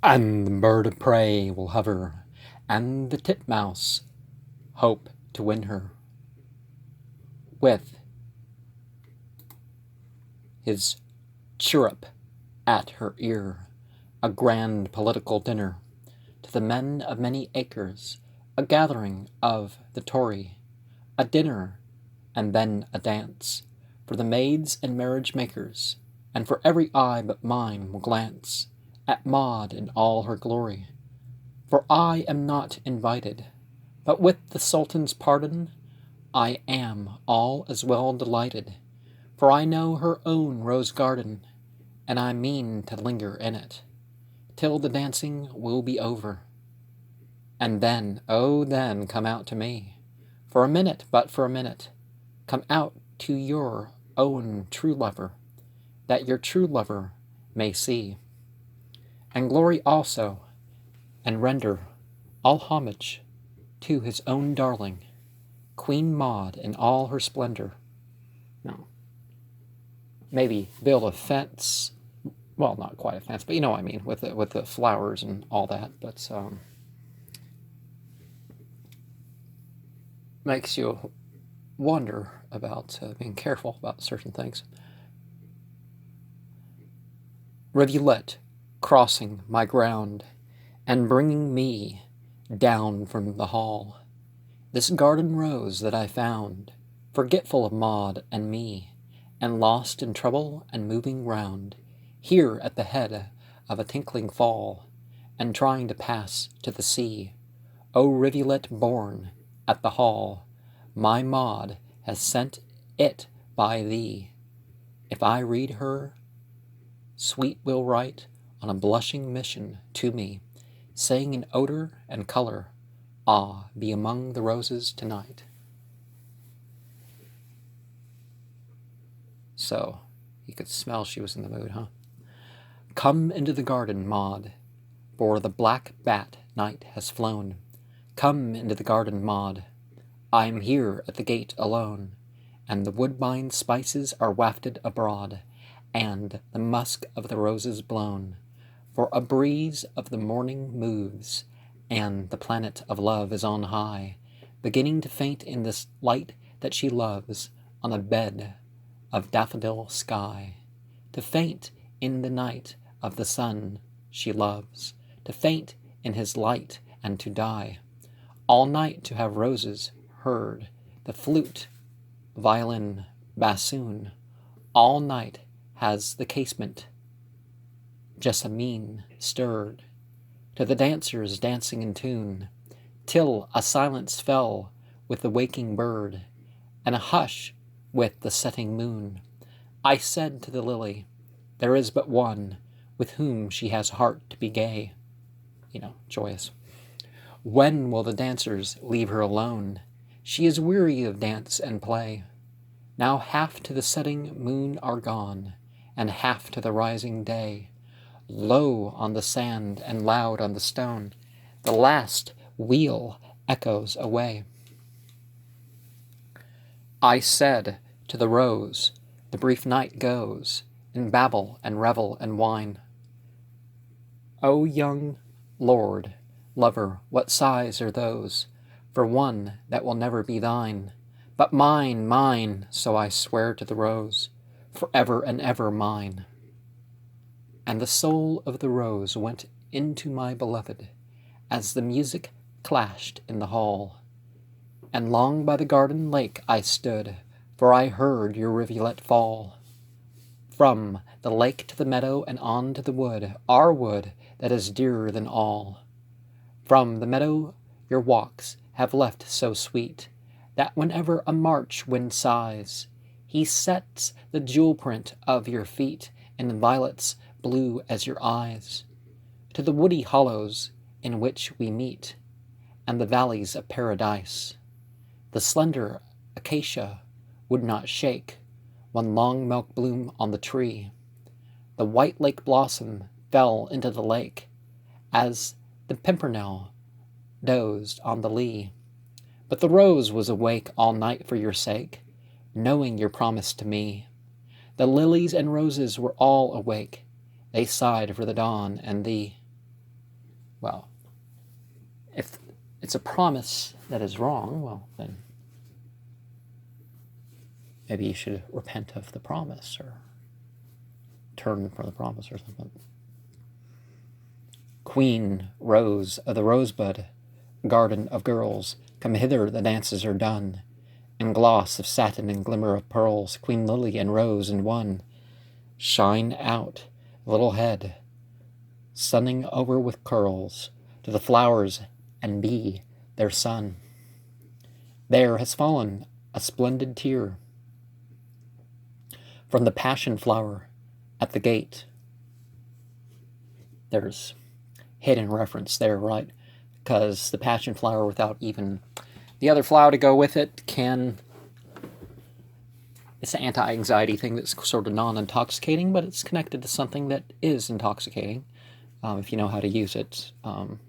And the bird of prey will hover, and the titmouse hope to win her with his chirrup at her ear, a grand political dinner to the men of many acres, a gathering of the Tory, a dinner and then a dance for the maids and marriage makers, and for every eye but mine will glance at Maud in all her glory. For I am not invited, but with the Sultan's pardon I am all as well delighted, for I know her own rose garden, and I mean to linger in it till the dancing will be over. And then, oh then, come out to me, for a minute, but for a minute, come out to your own true lover, that your true lover may see, and glory also, and render all homage to his own darling, Queen Maud in all her splendor. No, maybe build a fence. Well, not quite a fence, but you know what I mean, with the flowers and all that. But makes you wonder about being careful about certain things. Rivulet crossing my ground and bringing me down from the hall, this garden rose that I found, forgetful of Maud and me, and lost in trouble and moving round, here at the head of a tinkling fall, and trying to pass to the sea. O rivulet born at the hall, my Maud has sent it by thee. If I read her, sweet will write on a blushing mission to me, saying in odor and color, ah, be among the roses tonight. So, you could smell she was in the mood, huh? Come into the garden, Maud, for the black bat night has flown. Come into the garden, Maud, I am here at the gate alone, and the woodbine spices are wafted abroad, and the musk of the roses blown. For a breeze of the morning moves, and the planet of love is on high, beginning to faint in this light that she loves on a bed of daffodil sky, to faint in the night of the sun she loves, to faint in his light and to die, all night to have roses heard, the flute, violin, bassoon, all night has the casement jessamine stirred, to the dancers dancing in tune, till a silence fell with the waking bird, and a hush with the setting moon. I said to the lily, there is but one with whom she has heart to be gay, joyous. When will the dancers leave her alone? She is weary of dance and play. Now half to the setting moon are gone, and half to the rising day. Low on the sand and loud on the stone, the last wheel echoes away. I said to the rose, the brief night goes in babble and revel and wine. O young lord, lover, what sighs are those for one that will never be thine, but mine, mine, so I swear to the rose, forever and ever mine. And the soul of the rose went into my beloved, as the music clashed in the hall. And long by the garden lake I stood, for I heard your rivulet fall. From the lake to the meadow and on to the wood, our wood that is dearer than all. From the meadow your walks have left so sweet, that whenever a March wind sighs, he sets the jewel print of your feet in violets blue as your eyes, to the woody hollows in which we meet, and the valleys of paradise. The slender acacia would not shake one long milk bloom on the tree. The white lake blossom fell into the lake, as the pimpernel dozed on the lea. But the rose was awake all night for your sake, knowing your promise to me. The lilies and roses were all awake, they sighed for the dawn and thee. Well, if it's a promise that is wrong, well, then maybe you should repent of the promise or turn from the promise or something. Queen Rose of the Rosebud, garden of girls, come hither, the dances are done. In gloss of satin and glimmer of pearls, Queen Lily and Rose in one. Shine out, little head, sunning over with curls, to the flowers and be their sun. There has fallen a splendid tear from the passion flower at the gate. There's hidden reference there, right? Because the passion flower, without even the other flower to go with it, it's an anti-anxiety thing that's sort of non-intoxicating, but it's connected to something that is intoxicating, if you know how to use it. I'm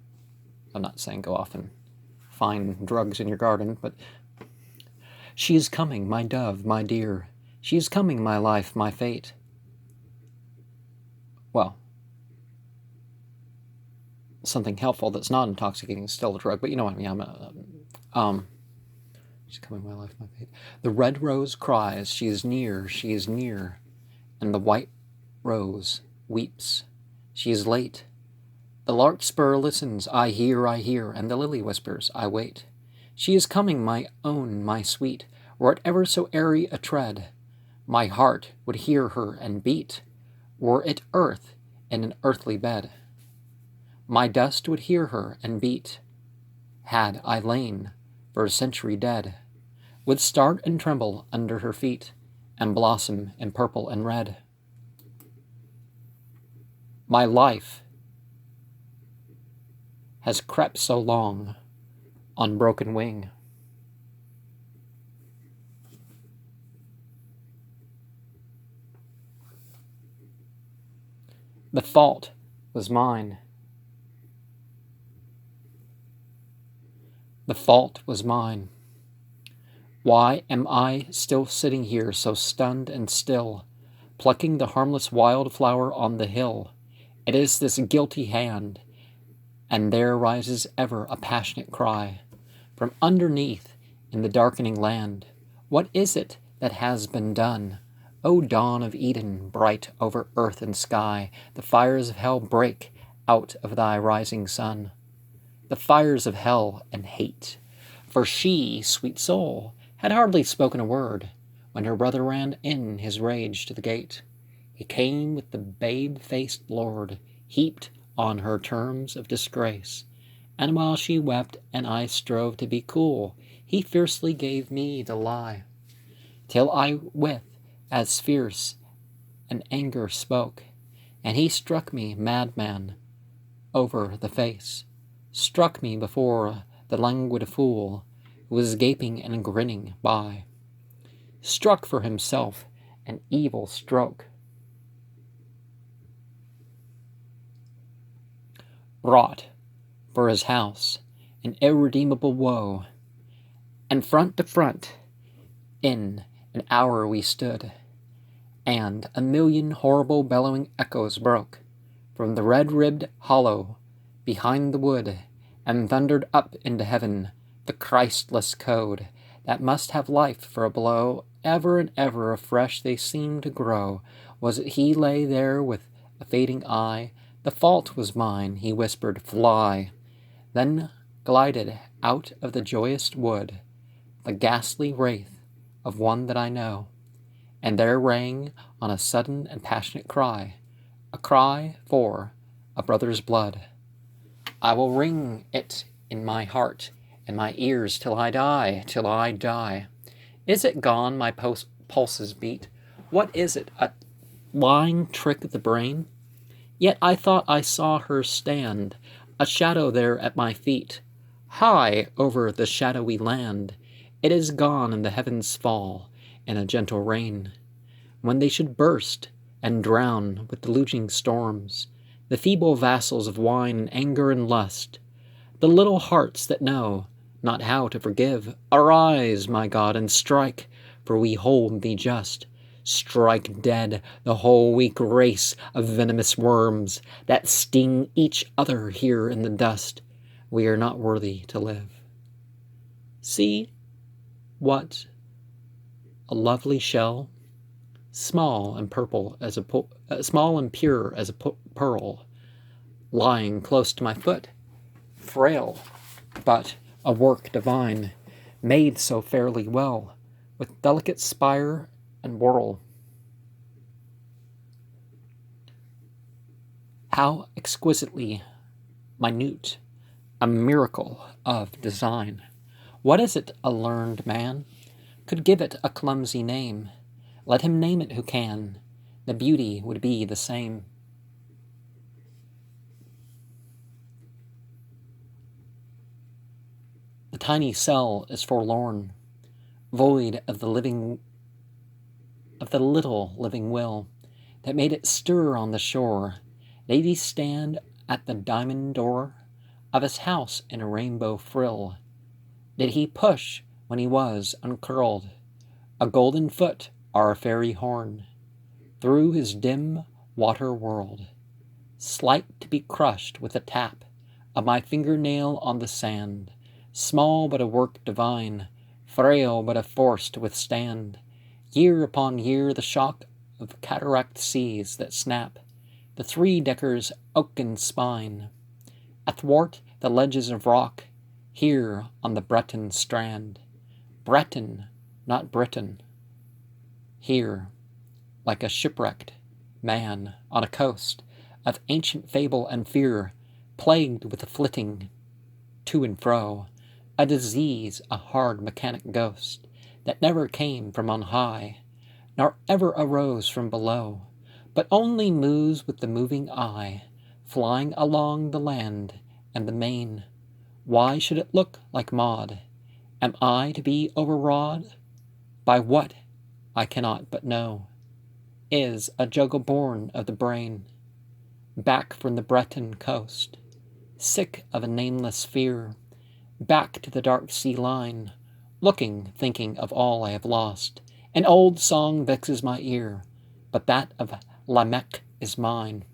not saying go off and find drugs in your garden, but she is coming, my dove, my dear. She is coming, my life, my fate. Well, something helpful that's not intoxicating is still a drug, but you know what I mean. She's coming, my life, my fate. The red rose cries, she is near, and the white rose weeps, she is late. The larkspur listens, I hear, and the lily whispers, I wait. She is coming, my own, my sweet, were it ever so airy a tread, my heart would hear her and beat, were it earth in an earthly bed. My dust would hear her and beat, had I lain for a century dead, would start and tremble under her feet, and blossom in purple and red. My life has crept so long on broken wing. The fault was mine. The fault was mine. Why am I still sitting here so stunned and still, plucking the harmless wildflower on the hill? It is this guilty hand, and there rises ever a passionate cry from underneath in the darkening land. What is it that has been done? O dawn of Eden, bright over earth and sky, the fires of hell break out of thy rising sun. The fires of hell and hate. For she, sweet soul, had hardly spoken a word when her brother ran in his rage to the gate. He came with the babe-faced lord, heaped on her terms of disgrace, and while she wept and I strove to be cool, he fiercely gave me the lie, till I with as fierce an anger spoke, and he struck me, madman, over the face, struck me before the languid fool who was gaping and grinning by, struck for himself an evil stroke, wrought for his house an irredeemable woe, and front to front in an hour we stood, and a million horrible bellowing echoes broke from the red-ribbed hollow behind the wood, and thundered up into heaven the Christless code that must have life for a blow. Ever and ever afresh they seemed to grow. Was it he lay there with a fading eye? The fault was mine, he whispered, fly. Then glided out of the joyous wood the ghastly wraith of one that I know, and there rang on a sudden and passionate cry, a cry for a brother's blood. I will ring it in my heart and my ears till I die, till I die. Is it gone, my pulses beat? What is it, a lying trick of the brain? Yet I thought I saw her stand, a shadow there at my feet, high over the shadowy land. It is gone, and the heavens fall in a gentle rain, when they should burst and drown with deluging storms the feeble vassals of wine and anger and lust, the little hearts that know not how to forgive. Arise, my God, and strike, for we hold thee just. strike dead the whole weak race of venomous worms that sting each other here in the dust. We are not worthy to live. See what a lovely shell, small and purple as small and pure as a pearl, lying close to my foot, frail, but a work divine, made so fairly well, with delicate spire and whorl. How exquisitely minute, a miracle of design. What is it a learned man could give it a clumsy name? Let him name it who can, the beauty would be the same. The tiny cell is forlorn, void of the little living will that made it stir on the shore. Did he stand at the diamond door of his house in a rainbow frill? Did he push when he was uncurled a golden foot or a fairy horn through his dim water world, slight to be crushed with a tap of my fingernail on the sand, small but a work divine, frail but a force to withstand year upon year the shock of cataract seas that snap the three-decker's oaken spine athwart the ledges of rock here on the Breton strand. Breton, not Britain. Here, like a shipwrecked man on a coast of ancient fable and fear, plagued with a flitting to and fro, a disease, a hard mechanic ghost that never came from on high, nor ever arose from below, but only moves with the moving eye, flying along the land and the main. Why should it look like Maud? Am I to be overawed by what I cannot but know is a juggle born of the brain, back from the Breton coast, sick of a nameless fear, back to the dark sea line, looking, thinking of all I have lost. An old song vexes my ear, but that of Lamech is mine.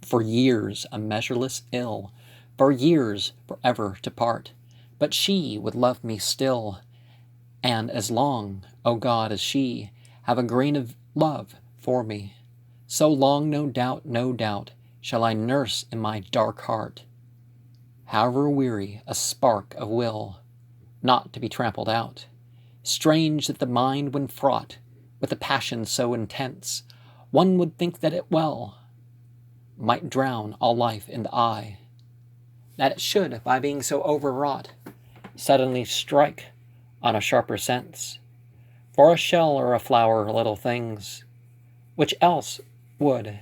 For years a measureless ill, for years forever to part, but she would love me still, and as long, O God, as she have a grain of love for me, so long no doubt, shall I nurse in my dark heart, however weary, a spark of will, not to be trampled out. Strange that the mind, when fraught with a passion so intense, one would think that it might drown all life in the eye, that it should, by being so overwrought, suddenly strike on a sharper sense. For a shell or a flower, little things, which else would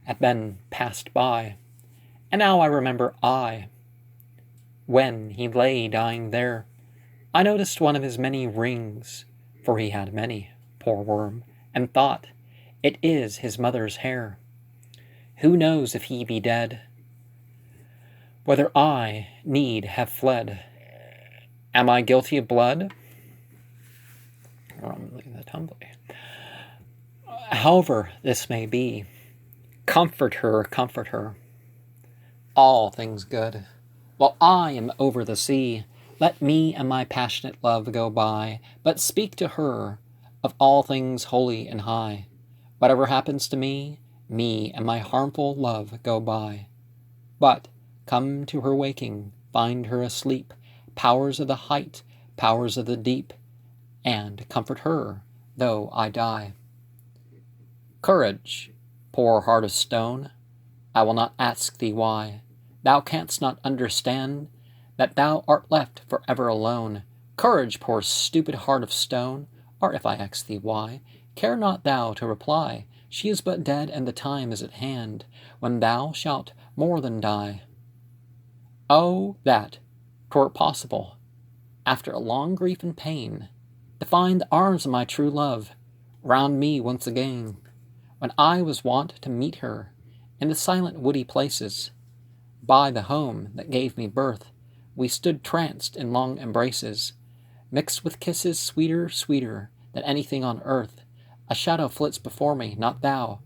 have been passed by. And now I remember when he lay dying there, I noticed one of his many rings, for he had many, poor worm, and thought, it is his mother's hair. Who knows if he be dead? Whether I need have fled? Am I guilty of blood? Or I'm looking at humbly. However this may be, comfort her, all things good. While I am over the sea, let me and my passionate love go by, but speak to her of all things holy and high. Whatever happens to me and my harmful love go by. But come to her waking, find her asleep, powers of the height, powers of the deep, and comfort her, though I die. Courage, poor heart of stone, I will not ask thee why. Thou canst not understand that thou art left forever alone. Courage, poor stupid heart of stone, or if I ask thee why, care not thou to reply. She is but dead, and the time is at hand when thou shalt more than die. Oh, that 'twere possible, after a long grief and pain, to find the arms of my true love round me once again, when I was wont to meet her in the silent woody places. By the home that gave me birth, we stood tranced in long embraces, mixed with kisses sweeter than anything on earth, A shadow flits before me, not thou,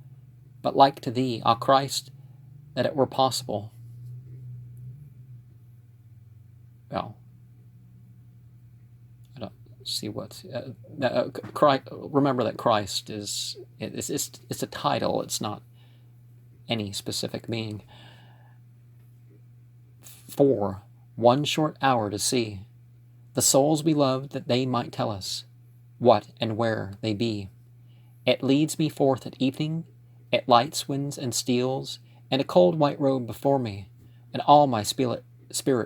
but like to thee, ah Christ, that it were possible. Well, I don't see what. Remember that Christ is it's a title. It's not any specific being. 4. 1 short hour to see the souls we loved, that they might tell us what and where they be. It leads me forth at evening, it lights winds and steals, and a cold white robe before me, and all my spirit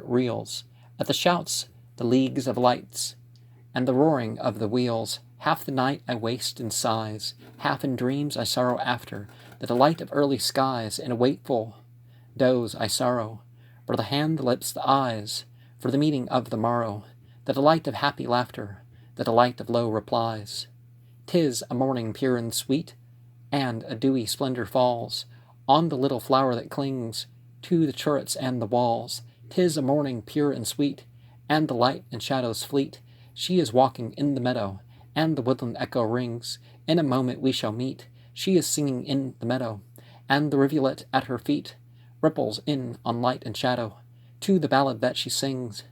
reels at the shouts, the leagues of lights, and the roaring of the wheels. Half the night I waste in sighs, half in dreams I sorrow after the delight of early skies. In a wakeful doze I sorrow for the hand, the lips, the eyes, for the meeting of the morrow, the delight of happy laughter, the delight of low replies. 'Tis a morning pure and sweet, and a dewy splendor falls on the little flower that clings to the turrets and the walls. 'Tis a morning pure and sweet, and the light and shadows fleet. She is walking in the meadow, and the woodland echo rings. In a moment we shall meet. She is singing in the meadow, and the rivulet at her feet ripples in on light and shadow to the ballad that she sings.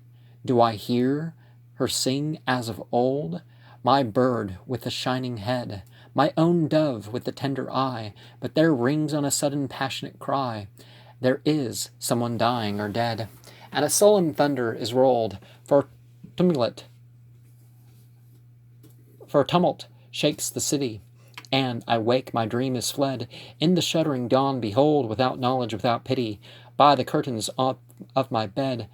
Do I hear her sing as of old? My bird with the shining head, my own dove with the tender eye, but there rings on a sudden passionate cry. There is someone dying or dead, and a sullen thunder is rolled, for tumult shakes the city, and I wake, my dream is fled. In the shuddering dawn, behold, without knowledge, without pity, by the curtains of my bed,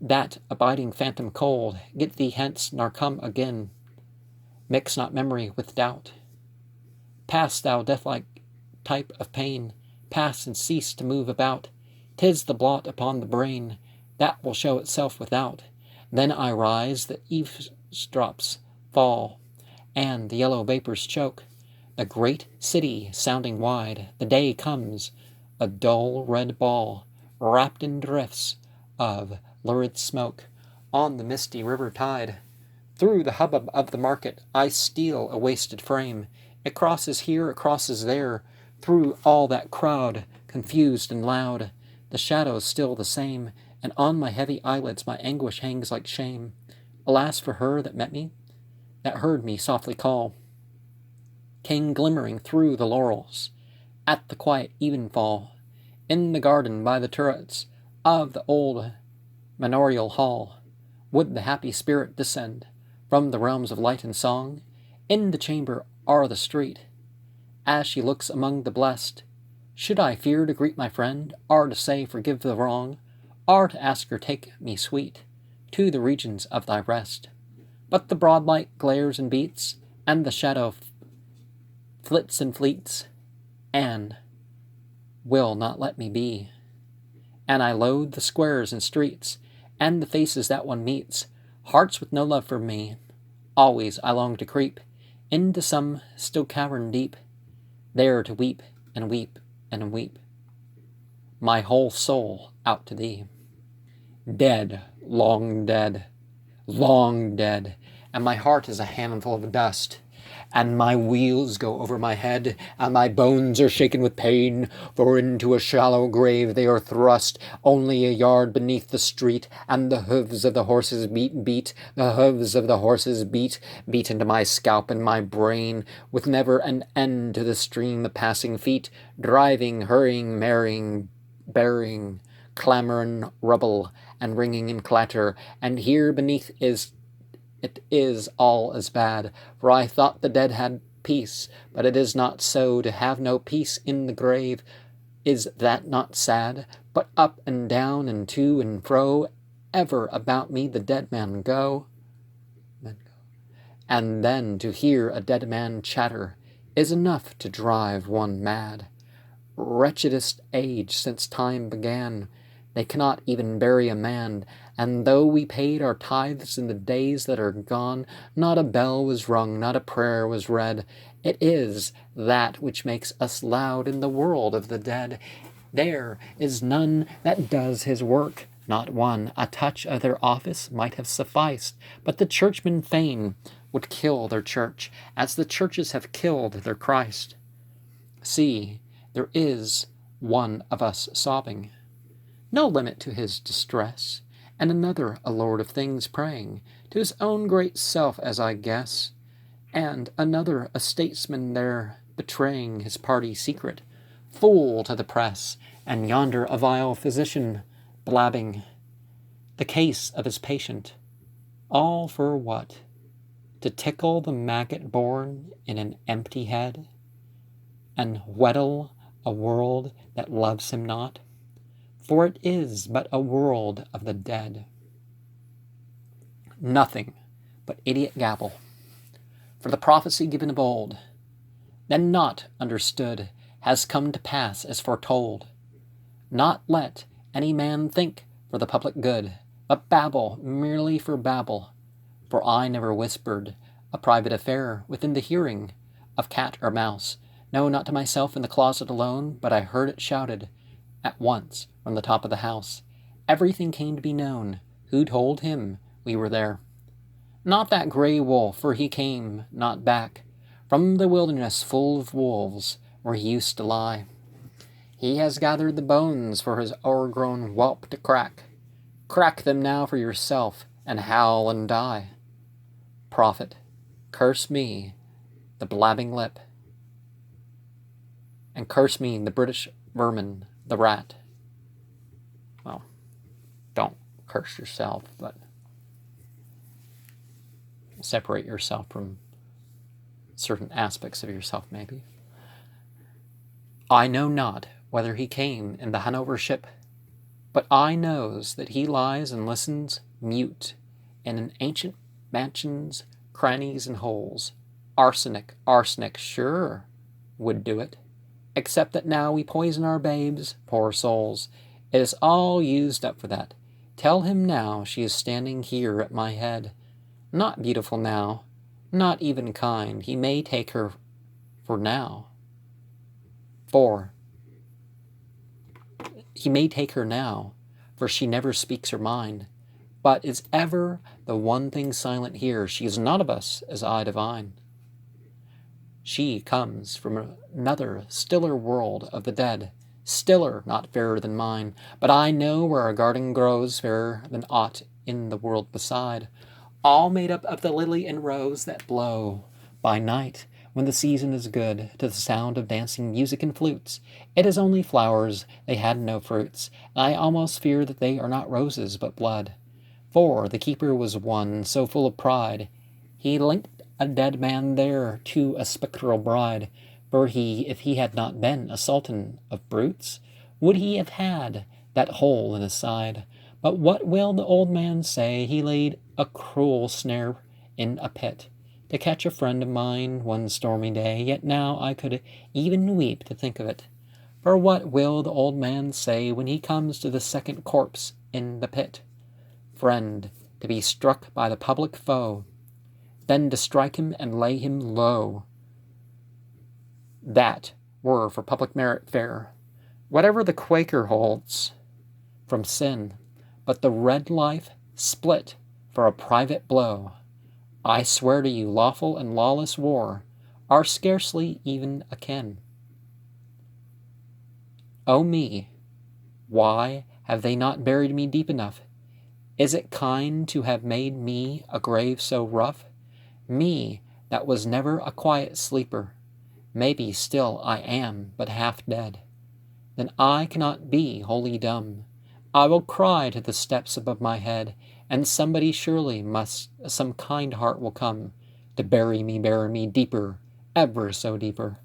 that abiding phantom cold. Get thee hence, nor come again. Mix not memory with doubt. Pass, thou death-like type of pain, pass and cease to move about. 'Tis the blot upon the brain that will show itself without. Then I rise, the eavesdrops fall, and the yellow vapors choke the great city sounding wide. The day comes, a dull red ball, wrapped in drifts of lurid smoke, on the misty river tide. Through the hubbub of the market I steal a wasted frame. It crosses here, it crosses there, through all that crowd, confused and loud. The shadows still the same, and on my heavy eyelids my anguish hangs like shame. Alas for her that met me, that heard me softly call, came glimmering through the laurels at the quiet evenfall, in the garden by the turrets of the old manorial hall. Would the happy spirit descend from the realms of light and song, in the chamber or the street, as she looks among the blest? Should I fear to greet my friend, or to say forgive the wrong, or to ask her take me sweet to the regions of thy rest? But the broad light glares and beats, and the shadow flits and fleets, and will not let me be. And I loathe the squares and streets, and the faces that one meets, hearts with no love for me. Always I long to creep into some still cavern deep, there to weep and weep and weep my whole soul out to thee. Dead, long dead, and my heart is a handful of dust, and my wheels go over my head, and my bones are shaken with pain, for into a shallow grave they are thrust, only a yard beneath the street, and the hoofs of the horses beat, the hoofs of the horses beat into my scalp and my brain, with never an end to the stream of passing feet, driving, hurrying, marrying, bearing, clamour rubble, and ringing and clatter, and here beneath it is all as bad, for I thought the dead had peace, but it is not so. To have no peace in the grave, is that not sad? But up and down and to and fro, ever about me the dead men go. And then to hear a dead man chatter is enough to drive one mad. Wretchedest age since time began, they cannot even bury a man, and though we paid our tithes in the days that are gone, not a bell was rung, not a prayer was read. It is that which makes us loud in the world of the dead. There is none that does his work, not one. A touch of their office might have sufficed, but the churchmen fain would kill their church, as the churches have killed their Christ. See, there is one of us sobbing, no limit to his distress, and another a lord of things praying to his own great self, as I guess, and another a statesman there betraying his party secret, fool to the press, and yonder a vile physician blabbing the case of his patient. All for what? To tickle the maggot born in an empty head, and wheedle a world that loves him not, for it is but a world of the dead. Nothing but idiot gabble, for the prophecy given of old, then not understood, has come to pass as foretold. Not let any man think for the public good, but babble merely for babble, for I never whispered a private affair within the hearing of cat or mouse, no, not to myself in the closet alone, but I heard it shouted at once from the top of the house. Everything came to be known. Who told him we were there? Not that gray wolf, for he came not back from the wilderness full of wolves, where he used to lie. He has gathered the bones for his o'ergrown whelp to crack. Crack them now for yourself, and howl and die. Prophet, curse me, the blabbing lip, and curse me the British vermin, the rat. Well, don't curse yourself, but separate yourself from certain aspects of yourself, maybe. I know not whether he came in the Hanover ship, but I knows that he lies and listens mute in an ancient mansion's crannies and holes. Arsenic, arsenic, sure, would do it. Except that now we poison our babes, poor souls. It is all used up for that. Tell him now she is standing here at my head. Not beautiful now, not even kind. He may take her for now. He may take her now, for she never speaks her mind, but is ever the one thing silent here. She is not of us, as I divine. She comes from another, stiller world of the dead, stiller, not fairer than mine, but I know where a garden grows fairer than aught in the world beside, all made up of the lily and rose that blow by night, when the season is good, to the sound of dancing music and flutes. It is only flowers, they had no fruits, and I almost fear that they are not roses, but blood. For the keeper was one so full of pride, he linked a dead man there to a spectral bride. For if he had not been a sultan of brutes, would he have had that hole in his side? But what will the old man say? He laid a cruel snare in a pit to catch a friend of mine one stormy day, yet now I could even weep to think of it. For what will the old man say when he comes to the second corpse in the pit? Friend, to be struck by the public foe, then to strike him and lay him low. That were for public merit fair, whatever the Quaker holds from sin, but the red life split for a private blow. I swear to you, lawful and lawless war are scarcely even akin. Oh me, why have they not buried me deep enough? Is it kind to have made me a grave so rough? Me, that was never a quiet sleeper. Maybe still I am but half dead. Then I cannot be wholly dumb. I will cry to the steps above my head, and somebody surely must, some kind heart will come to bury me deeper, ever so deeper,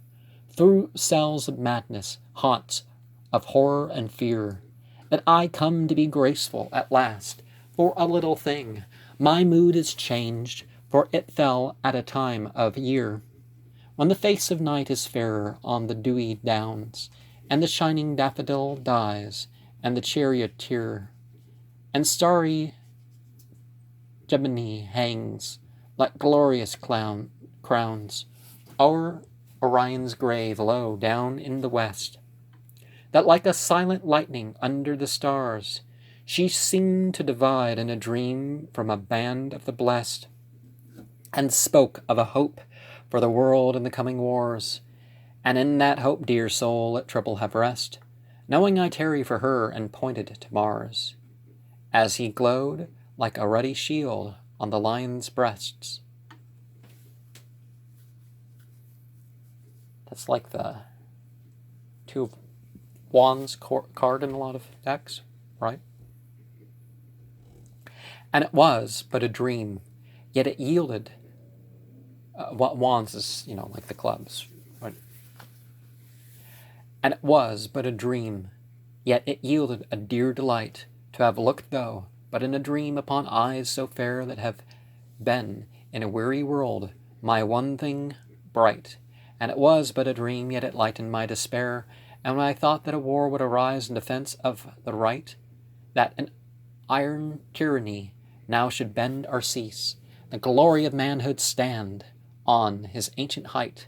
through cells of madness, haunts of horror and fear, that I come to be graceful at last. For a little thing, my mood is changed, for it fell at a time of year when the face of night is fairer on the dewy downs, and the shining daffodil dies, and the charioteer and starry Gemini hangs like glorious crowns o'er Orion's grave low down in the west, that like a silent lightning under the stars she seemed to divide in a dream from a band of the blessed. and spoke of a hope for the world in the coming wars. And in that hope, dear soul, let triple have rest, knowing I tarry for her, and pointed to Mars, as he glowed like a ruddy shield on the lion's breasts. That's like the two of wands card in a lot of decks, right? And it was but a dream, yet it yielded. Wands is, like the clubs, right? And it was but a dream, yet it yielded a dear delight to have looked, though but in a dream, upon eyes so fair that have been in a weary world my one thing bright. And it was but a dream, yet it lightened my despair. And when I thought that a war would arise in defense of the right, that an iron tyranny now should bend or cease, the glory of manhood stand on his ancient height,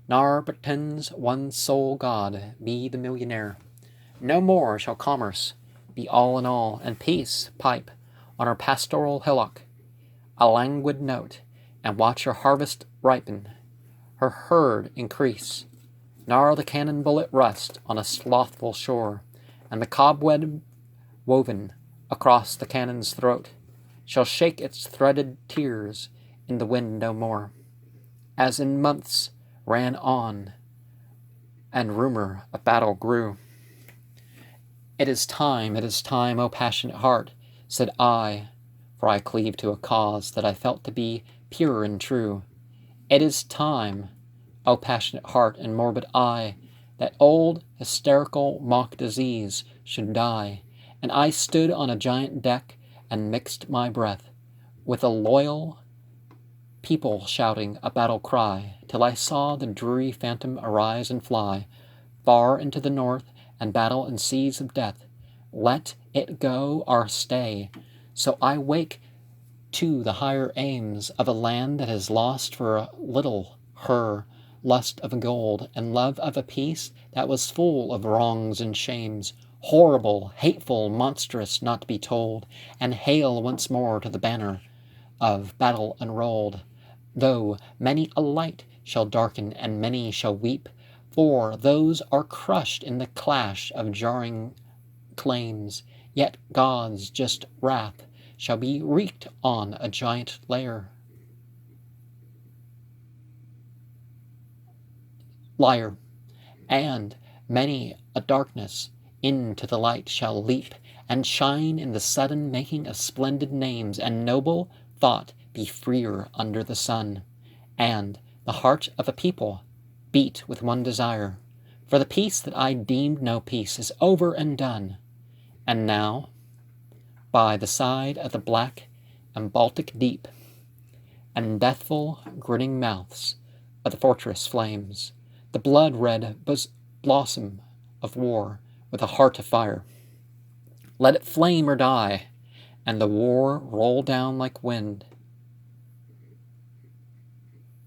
nor pretends one sole God be the millionaire. No more shall commerce be all in all, and peace pipe on her pastoral hillock a languid note, and watch her harvest ripen, her herd increase, nor the cannon bullet rust on a slothful shore, and the cobweb woven across the cannon's throat shall shake its threaded tears in the wind no more, as in months ran on, and rumor of battle grew. It is time, O passionate heart, said I, for I cleave to a cause that I felt to be pure and true. It is time, O passionate heart and morbid eye, that old hysterical mock disease should die. And I stood on a giant deck and mixed my breath with a loyal people shouting a battle cry, till I saw the dreary phantom arise and fly far into the north, and battle in seas of death. Let it go or stay. So I wake to the higher aims of a land that has lost for a little her lust of gold, and love of a peace that was full of wrongs and shames, horrible, hateful, monstrous, not to be told, and hail once more to the banner of battle unrolled. Though many a light shall darken and many shall weep, for those are crushed in the clash of jarring claims, yet God's just wrath shall be wreaked on a giant liar, and many a darkness into the light shall leap and shine in the sudden making of splendid names, and noble thought be freer under the sun, and the heart of a people beat with one desire, for the peace that I deemed no peace is over and done. And now, by the side of the black and Baltic deep, and deathful grinning mouths of the fortress flames, the blood-red blossom of war with a heart of fire. Let it flame or die, and the war roll down like wind.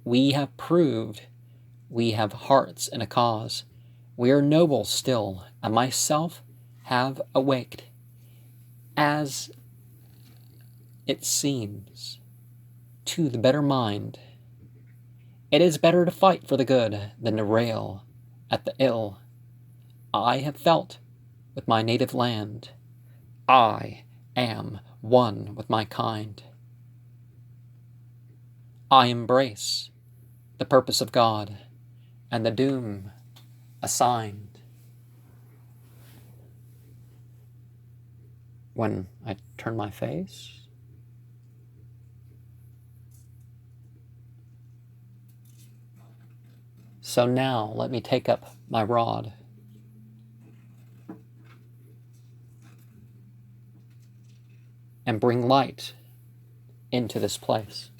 We have proved we have hearts in a cause. We are noble still, and myself have awaked, as it seems, to the better mind. It is better to fight for the good than to rail at the ill. I have felt with my native land. I am one with my kind. I embrace the purpose of God and the doom assigned. When I turn my face, so now let me take up my rod and bring light into this place.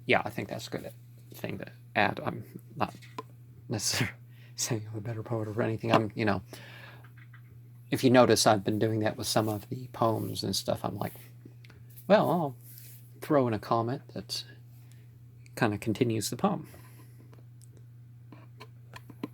Yeah, I think that's a good thing to add. I'm not necessarily saying I'm a better poet or anything. If you notice, I've been doing that with some of the poems and stuff. I'm like, well, I'll throw in a comment that kind of continues the poem.